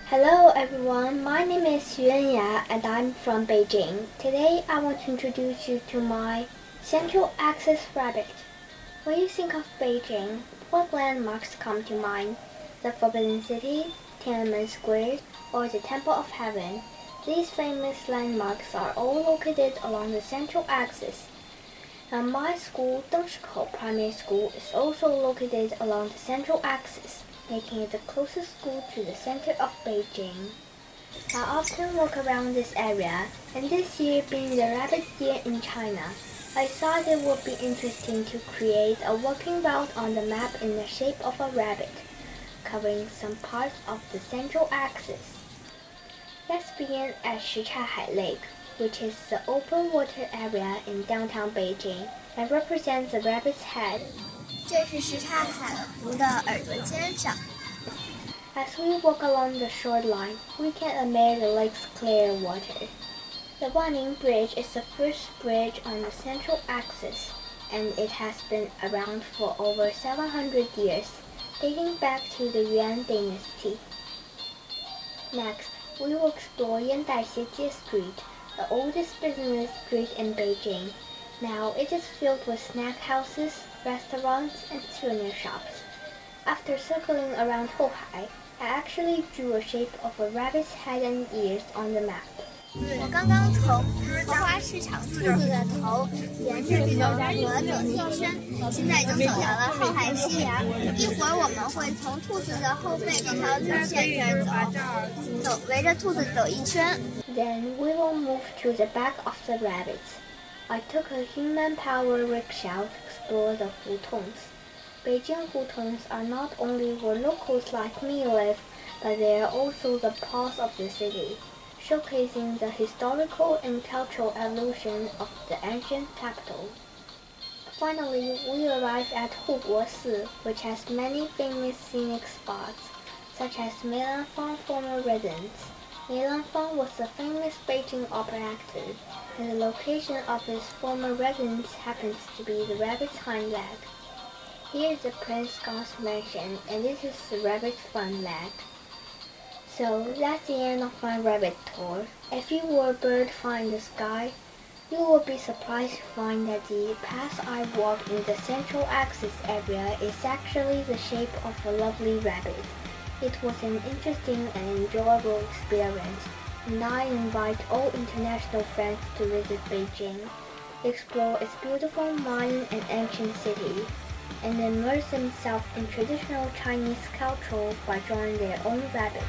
Hello everyone, my name is Xuanya and I'm from Beijing. Today I want to introduce you to my Central Axis rabbit. When you think of Beijing, what landmarks come to mind? The Forbidden City, TianAnMen Square, or the Temple of Heaven? These famous landmarks are all located along the Central Axis. And my school, Dengshikou Primary School, is also located along the Central Axis, making it the closest school to the center of Beijing. I often walk around this area, and this year being the rabbit year in China, I thought it would be interesting to create a walking route on the map in the shape of a rabbit, covering some parts of the Central Axis. Let's begin at Shichahai Lake, which is the open water area in downtown Beijing and represents the rabbit's head. 这是什刹海湖的耳朵尖上。 As we walk along the shoreline, we can admire the lake's clear water. The Wanning Bridge is the first bridge on the Central Axis, and it has been around for over 700 years, dating back to the Yuan dynasty. Next, we will explore Yandaixie Street, the oldest business street in Beijing. Now it is filled with snack houses, restaurants, and souvenir shops. After circling around Hohai, I actually drew a shape of a rabbit's head and ears on the map. 我刚刚从荷花市场兔子的头沿着条河走了一圈，现在已经走到了后海西崖。一会儿我们会从兔子的后背这条路线走，围着兔子走一圈。 Then we will move to the back of the rabbits. I took a human power rickshaw to explore the hutongs. Beijing hutongs are not only where locals like me live, but they are also the pulse of the city, showcasing the historical and cultural evolution of the ancient capital. Finally, we arrive at Huguosi, which has many famous scenic spots, such as Meilanfang's former residence. Meilanfang was a famous Beijing opera actor, and the location of his former residence happens to be the rabbit's hind leg. Here is the Prince Gong's mansion, and this is the rabbit's front leg. So that's the end of my rabbit tour. If you were a bird flying in the sky, you will be surprised to find that the path I walked in the Central Axis area is actually the shape of a lovely rabbit. It was an interesting and enjoyable experience, and I invite all international friends to visit Beijing, explore its beautiful modern and ancient city, and immerse themselves in traditional Chinese culture by drawing their own rabbit.